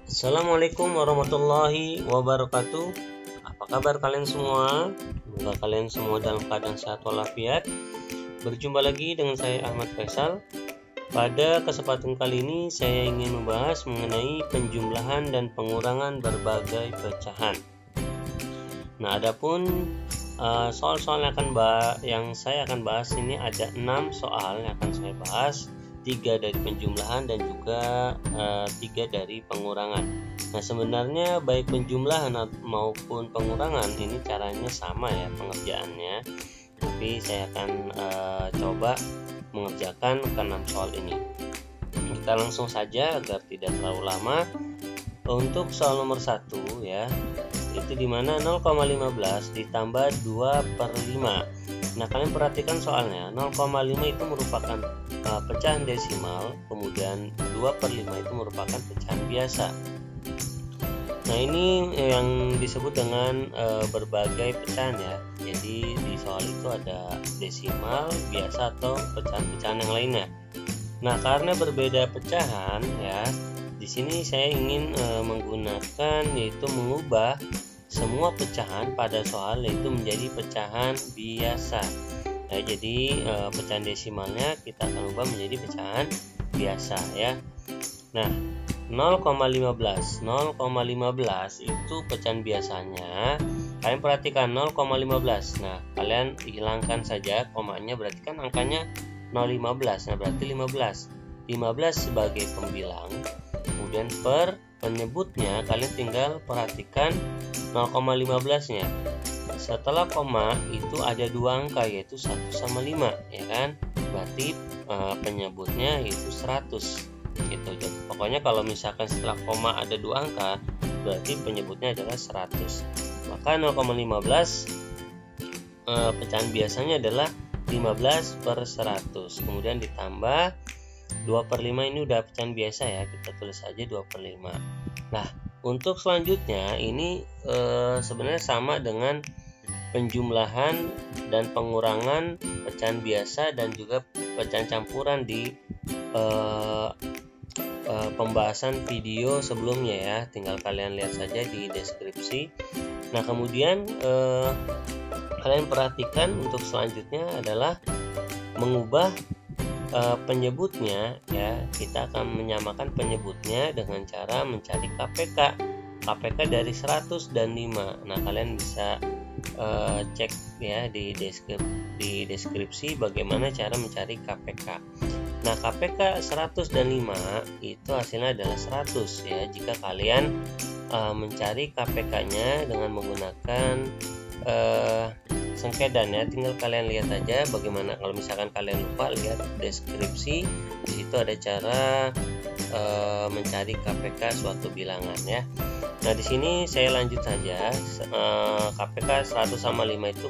Assalamualaikum warahmatullahi wabarakatuh. Apa kabar kalian semua? Semoga kalian semua dalam keadaan sehat walafiat. Berjumpa lagi dengan saya Ahmad Faisal. Pada kesempatan kali ini saya ingin membahas mengenai penjumlahan dan pengurangan berbagai pecahan. Nah, adapun soal-soal yang saya akan bahas ini ada 6 soal yang akan saya bahas. 3 dari penjumlahan dan juga 3 dari pengurangan. Nah, sebenarnya baik penjumlahan maupun pengurangan ini caranya sama ya pengerjaannya, tapi saya akan coba mengerjakan ke 6 soal ini. Kita langsung saja agar tidak terlalu lama. Untuk soal nomor 1 ya, itu dimana 0,15 ditambah 2/5. Nah, kalian perhatikan soalnya 0,5 itu merupakan pecahan desimal, kemudian 2/5 itu merupakan pecahan biasa. Nah, ini yang disebut dengan berbagai pecahan ya. Jadi di soal itu ada desimal, biasa atau pecahan-pecahan yang lainnya. Nah, karena berbeda pecahan ya, di sini saya ingin menggunakan yaitu mengubah semua pecahan pada soal yaitu menjadi pecahan biasa. Nah, jadi pecahan desimalnya kita akan ubah menjadi pecahan biasa ya. Nah, 0,15 itu pecahan biasanya. Kalian perhatikan 0,15. Nah, kalian hilangkan saja komanya, berarti kan angkanya 0,15. Nah, berarti 15 sebagai pembilang. Kemudian per penyebutnya kalian tinggal perhatikan 0,15-nya. Setelah koma itu ada 2 angka yaitu 1 sama 5 ya kan, berarti penyebutnya itu 100 gitu. Pokoknya kalau misalkan setelah koma ada 2 angka berarti penyebutnya adalah 100. Maka 0,15 pecahan biasanya adalah 15/100, kemudian ditambah 2/5, ini udah pecahan biasa ya, kita tulis aja 2/5. Nah, untuk selanjutnya ini sebenarnya sama dengan penjumlahan dan pengurangan pecahan biasa dan juga pecahan campuran di pembahasan video sebelumnya ya, tinggal kalian lihat saja di deskripsi. Nah, kemudian kalian perhatikan untuk selanjutnya adalah mengubah penyebutnya ya. Kita akan menyamakan penyebutnya dengan cara mencari KPK dari 100 dan 5. Nah, kalian bisa cek ya di deskripsi bagaimana cara mencari KPK. Nah, KPK 100 dan 5 itu hasilnya adalah 100 ya. Jika kalian mencari KPK-nya dengan menggunakan sengkedan ya, tinggal kalian lihat aja bagaimana. Kalau misalkan kalian lupa, lihat deskripsi, di situ ada cara mencari KPK suatu bilangan ya. Nah, di sini saya lanjut saja. KPK 100 sama 5 itu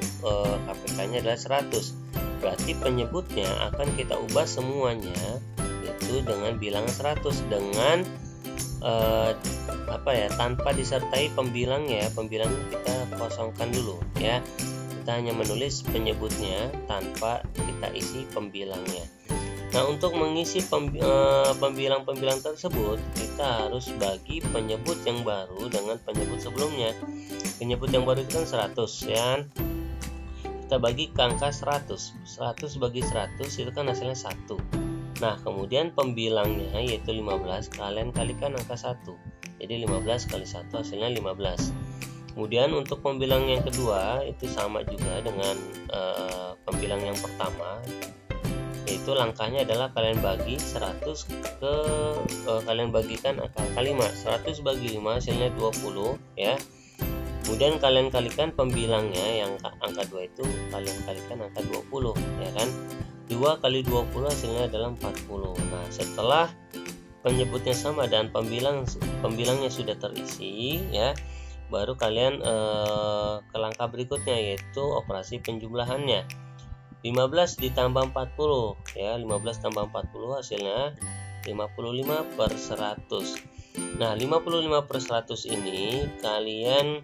KPK-nya adalah 100. Berarti penyebutnya akan kita ubah semuanya itu dengan bilangan 100 dengan tanpa disertai pembilangnya. Pembilangnya kita kosongkan dulu ya. Kita hanya menulis penyebutnya tanpa kita isi pembilangnya. Nah, untuk mengisi pembilang-pembilang tersebut kita harus bagi penyebut yang baru dengan penyebut sebelumnya. Penyebut yang baru itu kan 100 ya. Kita bagi ke angka 100. 100 bagi 100 itu kan hasilnya 1. Nah, kemudian pembilangnya yaitu 15, kalian kalikan angka 1. Jadi 15 kali 1 hasilnya 15. Kemudian untuk pembilang yang kedua itu sama juga dengan pembilang yang pertama, yaitu langkahnya adalah kalian bagi 100 ke kalian bagikan angka 5. 100 bagi 5 hasilnya 20 ya. Kemudian kalian kalikan pembilangnya yang angka 2 itu kalian kalikan angka 20 ya kan. 2 kali 20 hasilnya adalah 40. Nah, setelah penyebutnya sama dan pembilangnya sudah terisi ya, baru kalian ke langkah berikutnya yaitu operasi penjumlahannya. 15 ditambah 40 ya, 15 tambah 40 hasilnya 55/100. Nah, 55/100 ini kalian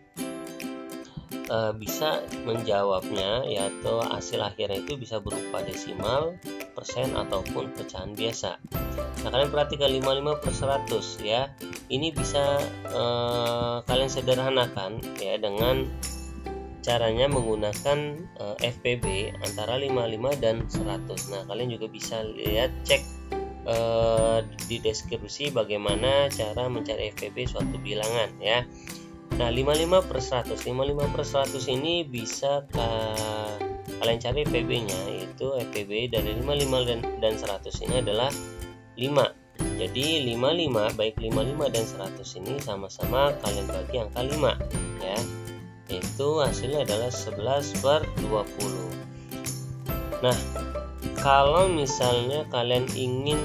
bisa menjawabnya ya, atau hasil akhirnya itu bisa berupa desimal, persen ataupun pecahan biasa. Nah, kalian perhatikan 55/100 ya. ini bisa kalian sederhanakan ya dengan caranya menggunakan FPB antara 55 dan 100. Nah, kalian juga bisa lihat cek di deskripsi bagaimana cara mencari FPB suatu bilangan ya. Nah, 55 per 100 ini bisa kalian cari FPB-nya, yaitu FPB dari 55 dan 100 ini adalah 5. Jadi 55 baik 55 dan 100 ini sama-sama kalian bagi angka 5 ya. Itu hasilnya adalah 11 per 20. Nah, kalau misalnya kalian ingin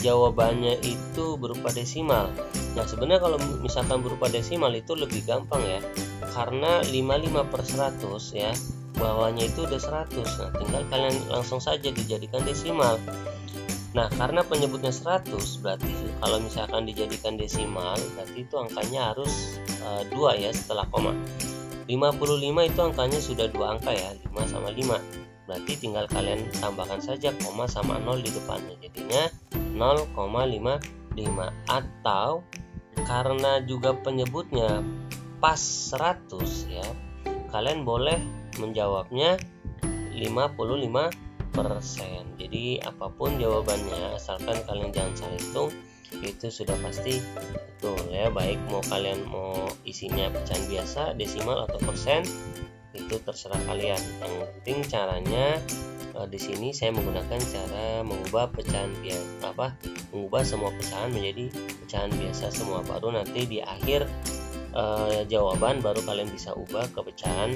jawabannya itu berupa desimal, nah sebenarnya kalau misalkan berupa desimal itu lebih gampang ya, karena 55 per 100 ya, bawahnya itu udah 100. Nah, tinggal kalian langsung saja dijadikan desimal. Nah, karena penyebutnya 100, berarti kalau misalkan dijadikan desimal, berarti itu angkanya harus 2 ya setelah koma. 55 itu angkanya sudah 2 angka ya, 5 sama 5. Berarti tinggal kalian tambahkan saja koma sama 0 di depannya, jadinya 0,55. Atau karena juga penyebutnya pas 100 ya, kalian boleh menjawabnya 55%. Jadi apapun jawabannya, asalkan kalian jangan salah hitung, itu sudah pasti betul ya. Baik mau kalian mau isinya pecahan biasa, desimal atau persen, itu terserah kalian. Yang penting caranya di sini saya menggunakan cara mengubah pecahan biasa, mengubah semua pecahan menjadi pecahan biasa semua. Baru nanti di akhir jawaban baru kalian bisa ubah ke pecahan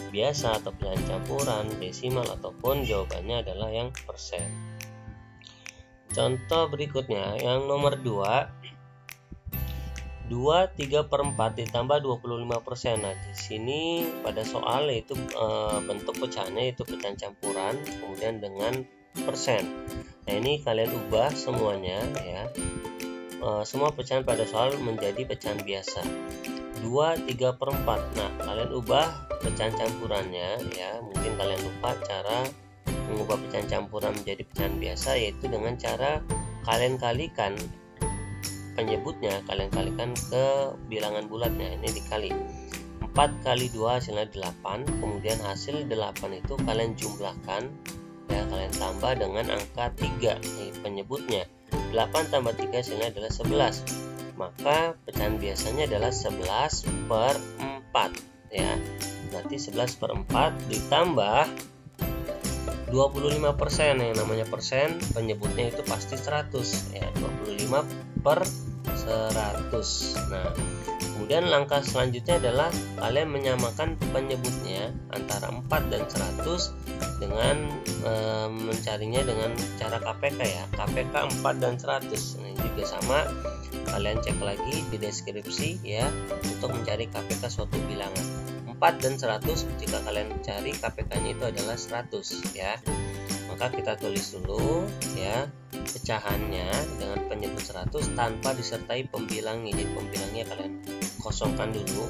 biasa atau pecahan campuran, desimal, ataupun jawabannya adalah yang persen. Contoh berikutnya yang nomor 2, 3/4 ditambah 25%. Nah, di sini pada soal yaitu bentuk pecahannya itu pecahan campuran kemudian dengan persen. Nah, ini kalian ubah semuanya ya. Semua pecahan pada soal menjadi pecahan biasa. 2/3/4. Nah, kalian ubah pecahan campurannya ya. Mungkin kalian lupa cara mengubah pecahan campuran menjadi pecahan biasa, yaitu dengan cara kalian kalikan penyebutnya, kalian kalikan ke bilangan bulatnya. Ini dikali 4 kali 2 hasilnya 8. Kemudian hasil 8 itu kalian jumlahkan ya, kalian tambah dengan angka 3 penyebutnya. 8 tambah 3 hasilnya adalah 11. Maka pecahan biasanya adalah 11/4 ya. Berarti 11/4 ditambah 25%. Yang namanya persen penyebutnya itu pasti 100 ya, 25/100. Nah, kemudian langkah selanjutnya adalah kalian menyamakan penyebutnya antara 4 dan 100 dengan mencarinya dengan cara KPK ya. KPK 4 dan 100. Nah, ini juga sama, kalian cek lagi di deskripsi ya untuk mencari KPK suatu bilangan. 4 dan 100 jika kalian cari KPK-nya itu adalah 100 ya. Maka kita tulis dulu ya pecahannya dengan penyebut 100 tanpa disertai pembilangnya. Jadi pembilangnya kalian kosongkan dulu,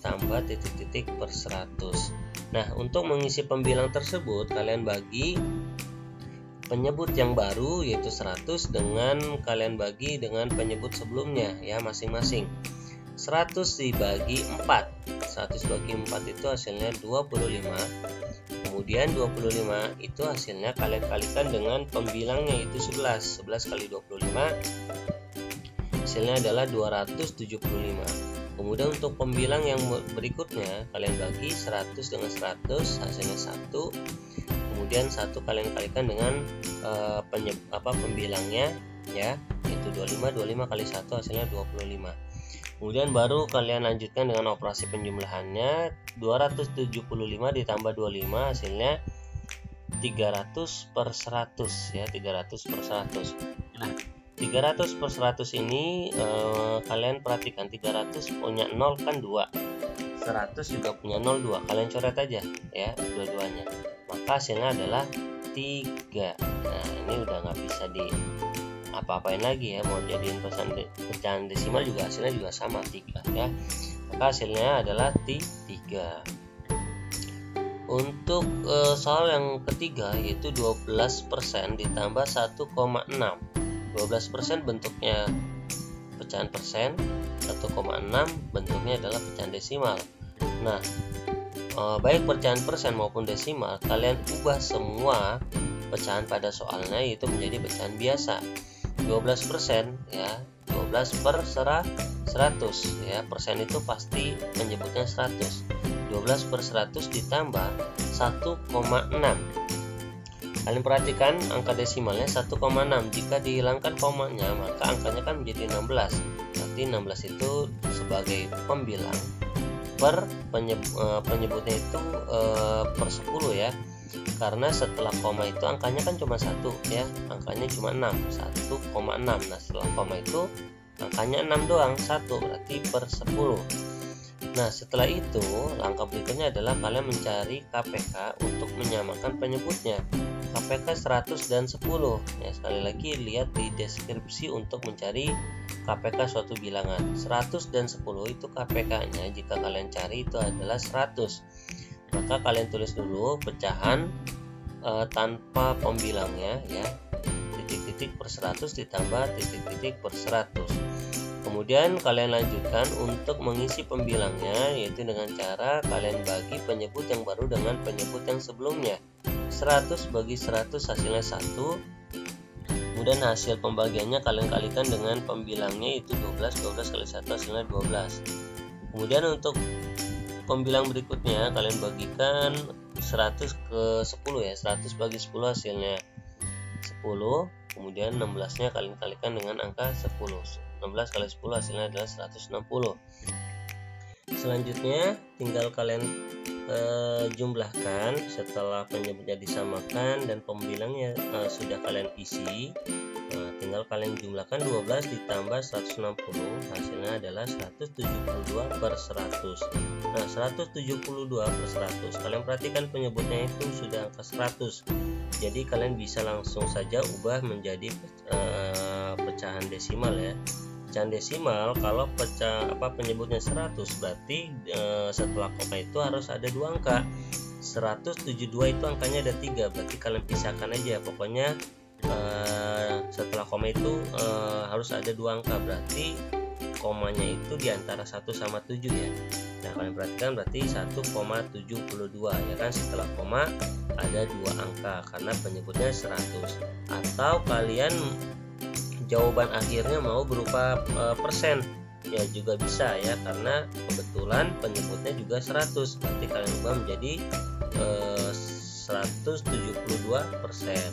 tambah titik-titik per 100. Nah, untuk mengisi pembilang tersebut kalian bagi penyebut yang baru yaitu 100 dengan kalian bagi dengan penyebut sebelumnya ya masing-masing. 100 dibagi 4. 100 bagi 4 itu hasilnya 25. Kemudian 25 itu hasilnya kalian kalikan dengan pembilangnya yaitu 11. 11 kali 25 hasilnya adalah 275. Kemudian untuk pembilang yang berikutnya kalian bagi 100 dengan 100 hasilnya 1. Kemudian 1 kalian kalikan dengan pembilangnya ya, itu 25 kali 1 hasilnya 25. Kemudian baru kalian lanjutkan dengan operasi penjumlahannya. 275 ditambah 25 hasilnya 300/100 ya, 300/100. Nah, 300/100 ini kalian perhatikan 300 punya 0 kan 2, 100 juga punya 0 2. Kalian coret aja ya dua-duanya. Maka hasilnya adalah 3. Nah, ini udah nggak bisa di apa-apain lagi ya, mau jadiin pecahan desimal juga hasilnya juga sama 3 ya. Maka hasilnya adalah 3. Untuk soal yang ketiga yaitu 12% ditambah 1,6. 12% bentuknya pecahan persen, 1,6 bentuknya adalah pecahan desimal. Nah, baik pecahan persen maupun desimal, kalian ubah semua pecahan pada soalnya itu menjadi pecahan biasa. 12% ya, 12 per 100 ya, persen itu pasti menyebutnya 100. 12 per 100 ditambah 1,6. Kalian perhatikan angka desimalnya 1,6. Jika dihilangkan komanya maka angkanya kan menjadi 16. Berarti 16 itu sebagai pembilang, per penyebutnya itu per 10 ya. Karena setelah koma itu angkanya kan cuma 1 ya, angkanya cuma 6, 1,6. Nah, setelah koma itu angkanya 6 doang, 1 berarti per 10. Nah, setelah itu langkah berikutnya adalah kalian mencari KPK untuk menyamakan penyebutnya. KPK 100 dan 10 ya, sekali lagi lihat di deskripsi untuk mencari KPK suatu bilangan. 100 dan 10 itu KPK-nya jika kalian cari itu adalah 100. Maka kalian tulis dulu pecahan tanpa pembilangnya ya, titik-titik per 100 ditambah titik-titik per 100. Kemudian kalian lanjutkan untuk mengisi pembilangnya, yaitu dengan cara kalian bagi penyebut yang baru dengan penyebut yang sebelumnya. 100 bagi 100 hasilnya 1. Kemudian hasil pembagiannya kalian kalikan dengan pembilangnya, itu 12 kali 1 hasilnya 12. Kemudian untuk pembilang berikutnya kalian bagikan 100 ke 10 ya, 100 bagi 10 hasilnya 10. Kemudian 16-nya kalian kalikan dengan angka 10. 16 kali 10 hasilnya adalah 160. Selanjutnya tinggal kalian jumlahkan setelah penyebutnya disamakan dan pembilangnya sudah kalian isi. Tinggal kalian jumlahkan 12 ditambah 160, hasilnya adalah 172 per 100. Nah, 172 per 100, kalian perhatikan penyebutnya itu sudah angka 100. Jadi kalian bisa langsung saja ubah menjadi pecahan desimal ya. Pecahan desimal kalau penyebutnya 100 berarti setelah koma itu harus ada 2 angka. 172 itu angkanya ada 3, berarti kalian pisahkan aja. Pokoknya setelah koma itu harus ada 2 angka, berarti komanya itu di antara 1 sama 7 ya. Nah, kalian perhatikan berarti 1,72 ya kan, setelah koma ada 2 angka karena penyebutnya 100. Atau kalian jawaban akhirnya mau berupa persen ya juga bisa ya, karena kebetulan penyebutnya juga 100, berarti kalian ubah menjadi 172%.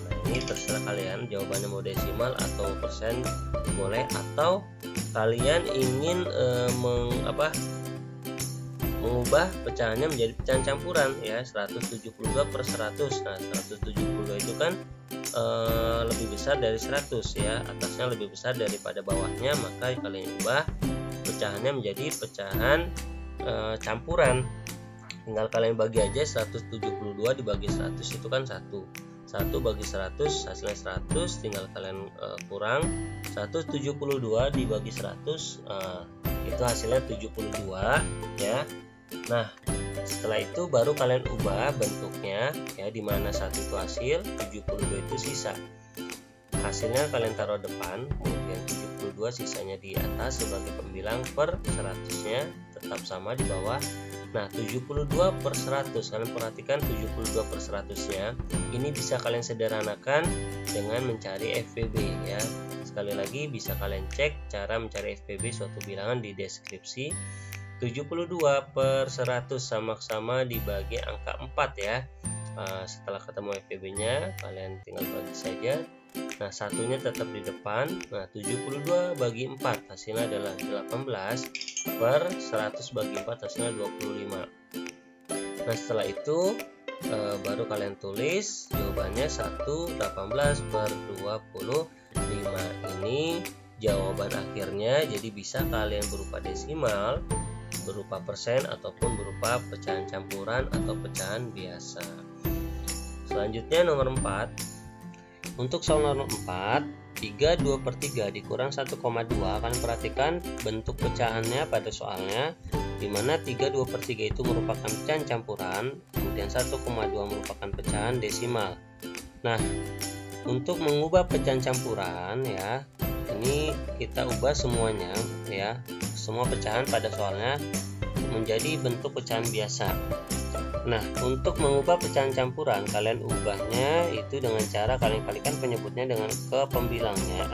Nah, ini terserah kalian jawabannya mau desimal atau persen boleh, atau kalian ingin mengubah pecahannya menjadi pecahan campuran ya, 172 per 100. Nah, 172 itu kan lebih besar dari 100 ya, atasnya lebih besar daripada bawahnya, maka kalian ubah pecahannya menjadi pecahan campuran. Tinggal kalian bagi aja, 172 dibagi 100 itu kan 1 bagi 100 hasilnya 100, tinggal kalian kurang 172 dibagi 100 itu hasilnya 72 ya. Nah, setelah itu baru kalian ubah bentuknya ya, dimana 1 itu hasil, 72 itu sisa. Hasilnya kalian taruh depan, kemudian 72 sisanya di atas sebagai pembilang per 100-nya tetap sama di bawah. Nah, 72 per 100, kalian perhatikan 72 per 100-nya ini bisa kalian sederhanakan dengan mencari FPB ya. Sekali lagi bisa kalian cek cara mencari FPB suatu bilangan di deskripsi. 72 per 100 sama-sama dibagi angka 4 ya. Setelah ketemu FPB-nya kalian tinggal bagi saja. Nah, satunya tetap di depan. Nah, 72 bagi 4 hasilnya adalah 18 per 100 bagi 4 hasilnya 25. Nah, setelah itu baru kalian tulis jawabannya 118 per 25. Ini jawaban akhirnya, jadi bisa kalian berupa desimal, berupa persen, ataupun berupa pecahan campuran atau pecahan biasa. Selanjutnya nomor 4. Untuk soal nomor 4, 32 per 3 dikurang 1,2. Kalian perhatikan bentuk pecahannya pada soalnya, dimana 32 per 3 itu merupakan pecahan campuran, kemudian 1,2 merupakan pecahan desimal. Nah, untuk mengubah pecahan campuran ya, ini kita ubah semuanya ya, semua pecahan pada soalnya menjadi bentuk pecahan biasa. Nah, untuk mengubah pecahan campuran, kalian ubahnya itu dengan cara kalian kalikan penyebutnya dengan ke pembilangnya,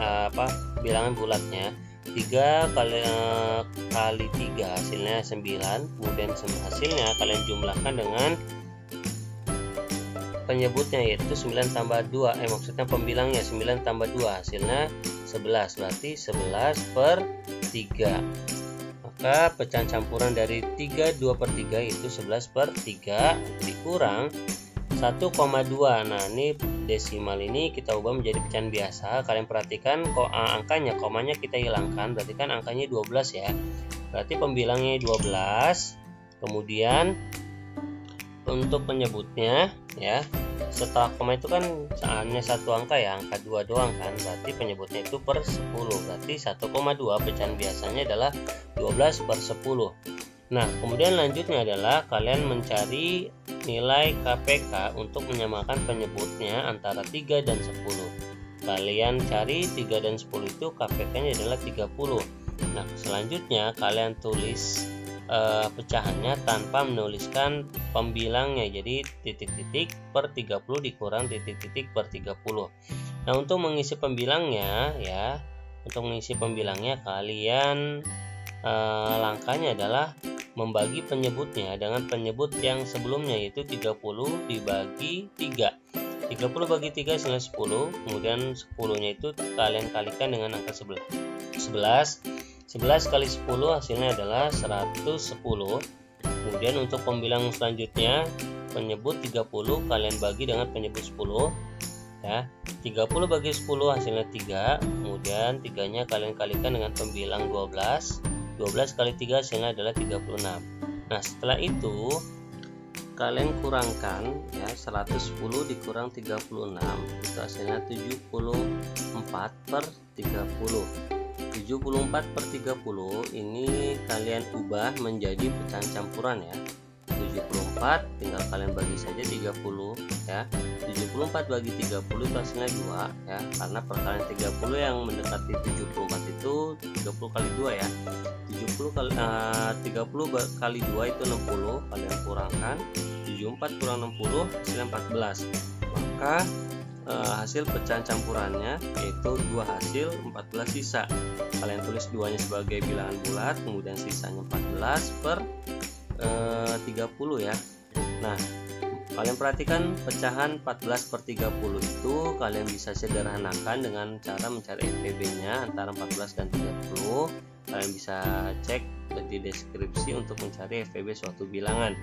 bilangan bulatnya. 3 kali 3 hasilnya 9, kemudian hasilnya kalian jumlahkan dengan penyebutnya, yaitu 9 tambah 2, maksudnya pembilangnya 9 tambah 2 hasilnya 11, berarti 11 per 3. Maka pecahan campuran dari 2 per 3 itu 11 per 3 dikurang 1,2. Nah, ini desimal ini kita ubah menjadi pecahan biasa. Kalian perhatikan kok angkanya, komanya kita hilangkan, berarti kan angkanya 12 ya. Berarti pembilangnya 12. Kemudian untuk penyebutnya ya, setelah koma itu kan hanya satu angka ya, angka 2 doang kan, berarti penyebutnya itu per 10, berarti 1,2 pecahan biasanya adalah 12 per 10. Nah, kemudian lanjutnya adalah kalian mencari nilai KPK untuk menyamakan penyebutnya antara 3 dan 10. Kalian cari 3 dan 10 itu KPK-nya adalah 30. Nah, selanjutnya kalian tulis pecahannya tanpa menuliskan pembilangnya, jadi titik-titik per 30 dikurang titik-titik per 30. Nah, untuk mengisi pembilangnya ya, kalian langkahnya adalah membagi penyebutnya dengan penyebut yang sebelumnya, yaitu 30 dibagi 3. 30 bagi 3 hasilnya 10, kemudian 10-nya itu kalian kalikan dengan angka 11. 11 kali 10 hasilnya adalah 110. Kemudian untuk pembilang selanjutnya, penyebut 30 kalian bagi dengan penyebut 10 ya. 30 bagi 10 hasilnya 3, kemudian 3-nya kalian kalikan dengan pembilang 12. 12 kali 3 hasilnya adalah 36. Nah, setelah itu kalian kurangkan ya, 110 dikurang 36 itu hasilnya 74 per 30. 74 per 30 ini kalian ubah menjadi pecahan campuran ya. 74 tinggal kalian bagi saja 30 ya. 74 bagi 30 itu hasilnya 2 ya, karena perkalian 30 yang mendekati 74 itu 30 kali 2 ya. 30 kali 2 itu 60, kalian kurangkan 74 kurang 60 hasilnya 14. Maka hasil pecahan campurannya yaitu 2 hasil 14 sisa. Kalian tulis 2-nya sebagai bilangan bulat, kemudian sisanya 14 per 30 ya. Nah, kalian perhatikan pecahan 14 per 30 itu kalian bisa sederhanakan dengan cara mencari FVB-nya antara 14 dan 30. Kalian bisa cek di deskripsi untuk mencari FVB suatu bilangan.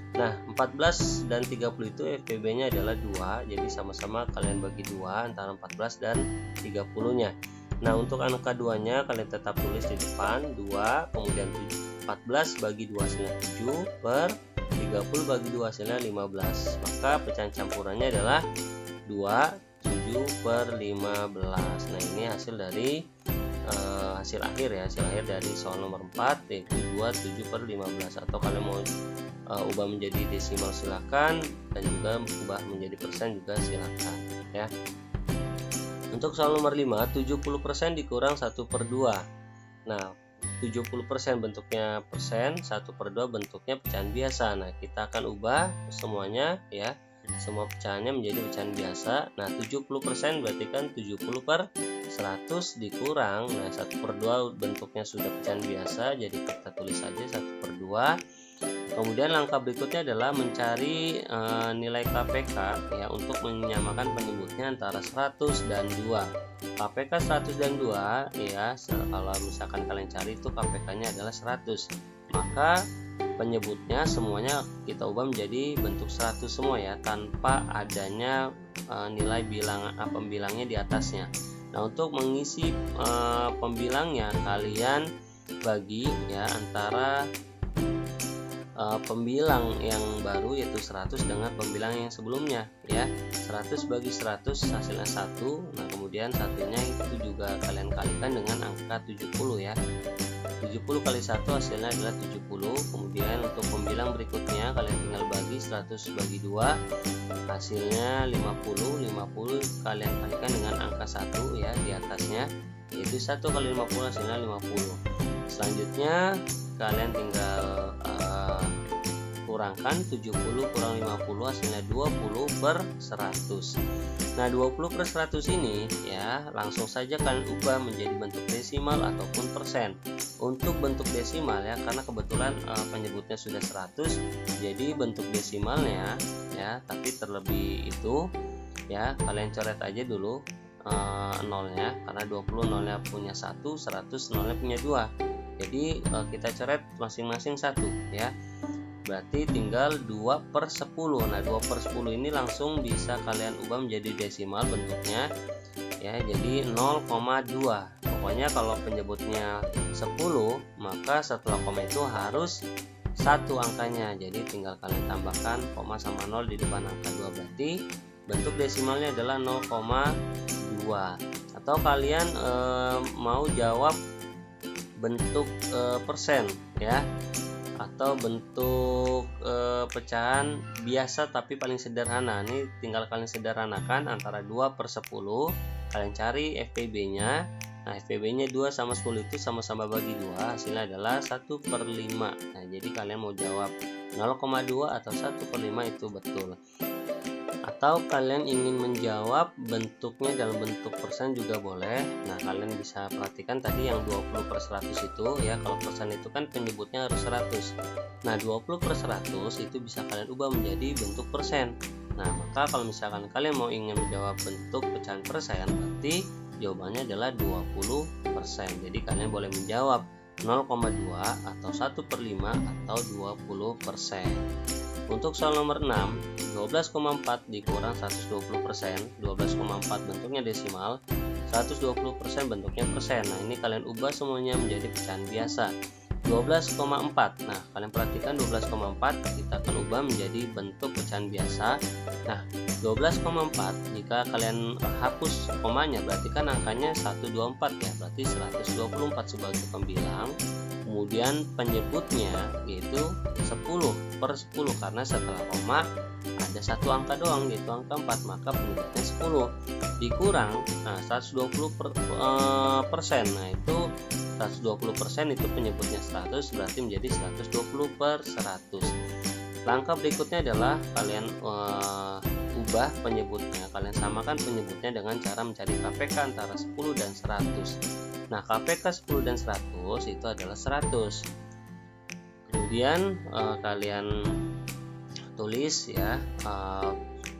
Nah, 14 dan 30 itu FVB-nya adalah 2, jadi sama-sama kalian bagi 2 antara 14 dan 30-nya. Nah, untuk angka 2-nya kalian tetap tulis di depan 2, kemudian 14 bagi 2 hasilnya 7 per 30 bagi 2 hasilnya 15. Maka pecahan campurannya adalah 2, 7 per 15. Nah, ini hasil dari hasil akhir ya, hasil akhir dari soal nomor 4 yaitu 2, 7 per 15. Atau kalian mau ubah menjadi desimal silakan, dan juga ubah menjadi persen juga silakan ya. Untuk soal nomor 5, 70% dikurang 1/2. Nah, 70% bentuknya persen, 1/2 bentuknya pecahan biasa. Nah, kita akan ubah semuanya ya, semua pecahannya menjadi pecahan biasa. Nah, 70% berarti kan 70 per 100 dikurang, nah 1/2 bentuknya sudah pecahan biasa, jadi kita tulis saja 1/2. Kemudian langkah berikutnya adalah mencari nilai KPK ya, untuk menyamakan penyebutnya antara 100 dan 2. KPK 100 dan 2 ya, kalau misalkan kalian cari itu KPK-nya adalah 100, maka penyebutnya semuanya kita ubah menjadi bentuk 100 semua ya, tanpa adanya nilai bilangan pembilangnya di atasnya. Nah, untuk mengisi pembilangnya kalian bagi ya antara pembilang yang baru yaitu 100 dengan pembilang yang sebelumnya ya. 100 bagi 100 hasilnya 1. Nah, kemudian satunya itu juga kalian kalikan dengan angka 70 ya. 70 kali 1 hasilnya adalah 70. Kemudian untuk pembilang berikutnya kalian tinggal bagi 100 bagi 2 hasilnya 50. 50 kalian kalikan dengan angka 1 ya di atasnya. yaitu 1 kali 50 hasilnya 50. Selanjutnya kalian tinggal kurangkan 70 kurang 50 hasilnya 20/100. Nah 20/100 ini ya langsung saja kalian ubah menjadi bentuk desimal ataupun persen. Untuk bentuk desimal ya, karena kebetulan penyebutnya sudah 100, jadi bentuk desimalnya ya, tapi terlebih itu ya kalian coret aja dulu nolnya, karena 20 nolnya punya 1, 100 nolnya punya 2. Jadi kita coret masing-masing 1 ya. Berarti tinggal 2/10. Nah 2/10 ini langsung bisa kalian ubah menjadi desimal bentuknya ya, jadi 0,2. Pokoknya kalau penyebutnya 10, maka setelah koma itu harus 1 angkanya. Jadi tinggal kalian tambahkan koma sama 0 di depan angka 2, berarti bentuk desimalnya adalah 0,2. Atau kalian mau jawab bentuk persen ya, atau bentuk pecahan biasa tapi paling sederhana. Ini tinggal kalian sederhanakan antara 2/10, kalian cari FPB nya. Nah FPB nya 2 sama 10 itu sama-sama bagi 2, hasilnya adalah 1/5. Nah jadi kalian mau jawab 0,2 atau 1/5 itu betul. Atau kalian ingin menjawab bentuknya dalam bentuk persen juga boleh. Nah kalian bisa perhatikan tadi yang 20/100 itu ya, kalau persen itu kan penyebutnya harus 100. Nah 20/100 itu bisa kalian ubah menjadi bentuk persen. Nah maka kalau misalkan kalian mau ingin menjawab bentuk pecahan persen, berarti jawabannya adalah 20%. Jadi kalian boleh menjawab 0,2 atau 1/5 atau 20%. Untuk soal nomor 6, 12,4 dikurang 120%. 12,4 bentuknya desimal, 120% bentuknya persen. Nah ini kalian ubah semuanya menjadi pecahan biasa. 12,4. Nah kalian perhatikan 12,4 kita akan ubah menjadi bentuk pecahan biasa. Nah 12,4 jika kalian hapus komanya berarti kan angkanya 124 ya, berarti 124 sebagai pembilang. Kemudian penyebutnya yaitu 10/10, karena setelah koma ada satu angka doang yaitu angka 4, maka penyebutnya 10 dikurang 120%. Nah itu 120% itu penyebutnya 100, berarti menjadi 120/100. Langkah berikutnya adalah kalian ubah penyebutnya, kalian samakan penyebutnya dengan cara mencari KPK antara 10 dan 100. Nah KPK 10 dan 100 itu adalah 100. Kemudian kalian tulis ya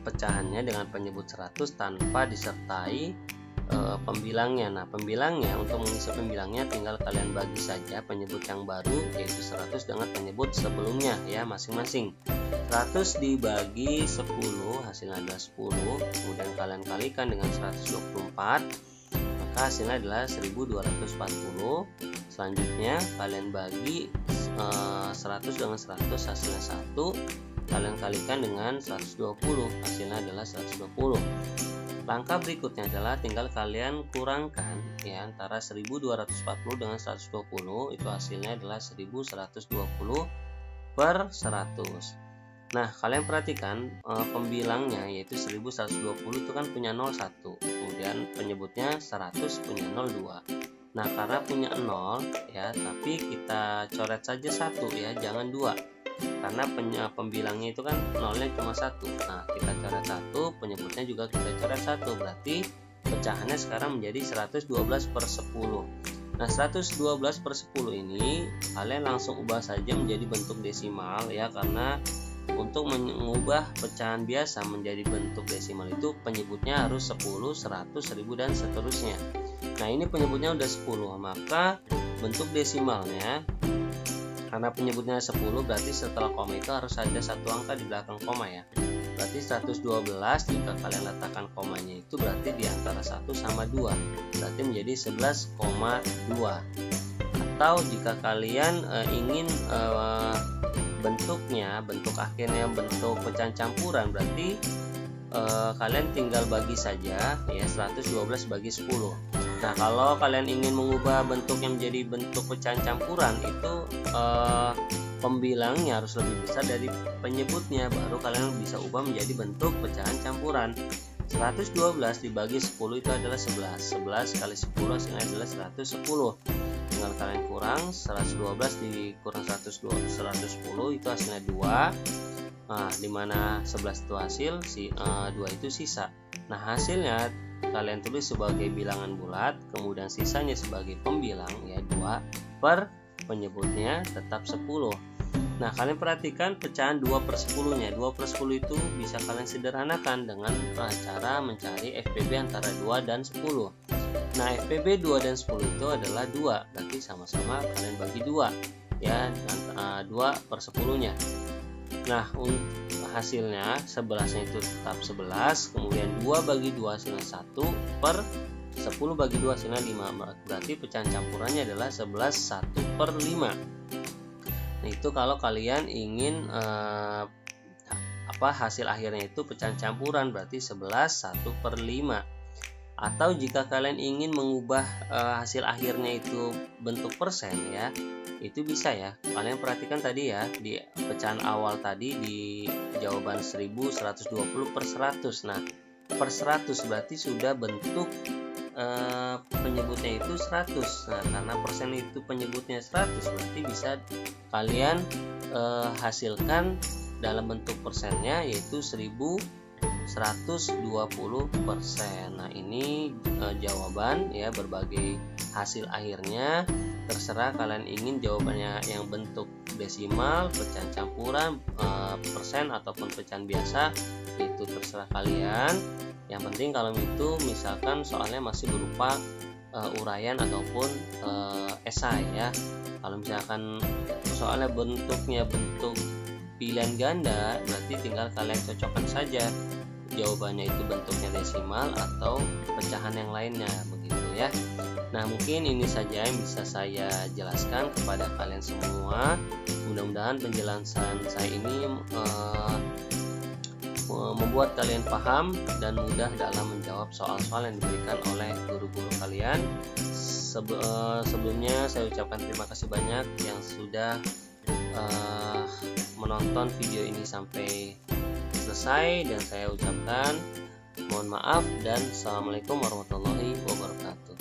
pecahannya dengan penyebut 100 tanpa disertai pembilangnya. Nah pembilangnya, untuk mengisi pembilangnya tinggal kalian bagi saja penyebut yang baru yaitu 100 dengan penyebut sebelumnya ya masing-masing. 100 dibagi 10 hasilnya adalah 10, kemudian kalian kalikan dengan 124, maka hasilnya adalah 1240. Selanjutnya kalian bagi 100 dengan 100 hasilnya 1, kalian kalikan dengan 120, hasilnya adalah 120. Langkah berikutnya adalah tinggal kalian kurangkan ya antara 1240 dengan 120, itu hasilnya adalah 1120/100. Nah kalian perhatikan pembilangnya yaitu 1120 itu kan punya 01, kemudian penyebutnya 100 punya 02. Nah karena punya 0 ya, tapi kita coret saja 1 ya, jangan 2, karena pembilangnya itu kan nolnya cuma 1. Nah kita coret 1, penyebutnya juga kita coret 1, berarti pecahannya sekarang menjadi 112/10. Nah 112/10 ini kalian langsung ubah saja menjadi bentuk desimal ya, karena untuk mengubah pecahan biasa menjadi bentuk desimal itu penyebutnya harus 10, 100, 1000 dan seterusnya. Nah ini penyebutnya udah 10, maka bentuk desimalnya karena penyebutnya 10 berarti setelah koma itu harus ada satu angka di belakang koma ya. Berarti 112 jika kalian letakkan komanya itu berarti di antara 1 sama 2, berarti menjadi 11,2. Atau jika kalian ingin bentuknya, bentuk akhirnya bentuk pecahan campuran, berarti kalian tinggal bagi saja ya 112 bagi 10. Nah kalau kalian ingin mengubah bentuknya menjadi bentuk pecahan campuran itu pembilangnya harus lebih besar dari penyebutnya, baru kalian bisa ubah menjadi bentuk pecahan campuran. 112 dibagi 10 itu adalah 11. 11 kali 10 hasilnya adalah 110. Tinggal kalian kurang 112 dikurang 110 itu hasilnya 2. Nah, dimana 11 itu hasil, 2 itu sisa. Nah, hasilnya kalian tulis sebagai bilangan bulat, kemudian sisanya sebagai pembilang, ya 2 per penyebutnya tetap 10. Nah, kalian perhatikan pecahan 2/10 nya. 2/10 itu bisa kalian sederhanakan dengan cara mencari FPB antara 2 dan 10. Nah, FPB 2 dan 10 itu adalah 2, berarti sama-sama kalian bagi 2, ya, 2/10 nya. Nah, hasilnya 11-nya itu tetap 11, kemudian 2 bagi 2 hasilnya 1 per 10 bagi 2 hasilnya 5. Berarti pecahan campurannya adalah 11 1/5. Nah, itu kalau kalian ingin hasil akhirnya itu pecahan campuran, berarti 11 1/5. Atau jika kalian ingin mengubah hasil akhirnya itu bentuk persen, ya, itu bisa, ya. Kalian perhatikan tadi, ya, di pecahan awal tadi di jawaban 1120/100. Nah, per 100 berarti sudah bentuk penyebutnya itu 100. Nah, karena persen itu penyebutnya 100, berarti bisa kalian hasilkan dalam bentuk persennya, yaitu 1120%. Nah, ini jawaban, ya, berbagai hasil akhirnya. Terserah kalian ingin jawabannya yang bentuk desimal, pecahan campuran, persen, ataupun pecahan biasa, itu terserah kalian. Yang penting kalau itu misalkan soalnya masih berupa uraian ataupun esai, ya. Kalau misalkan soalnya bentuknya bentuk pilihan ganda, berarti tinggal kalian cocokkan saja jawabannya itu bentuknya desimal atau pecahan yang lainnya, begitu, ya. Nah, mungkin ini saja yang bisa saya jelaskan kepada kalian semua. Mudah-mudahan penjelasan saya ini membuat kalian paham dan mudah dalam menjawab soal-soal yang diberikan oleh guru-guru kalian. Sebelumnya saya ucapkan terima kasih banyak yang sudah menonton video ini sampai selesai, dan saya ucapkan mohon maaf dan assalamualaikum warahmatullahi wabarakatuh.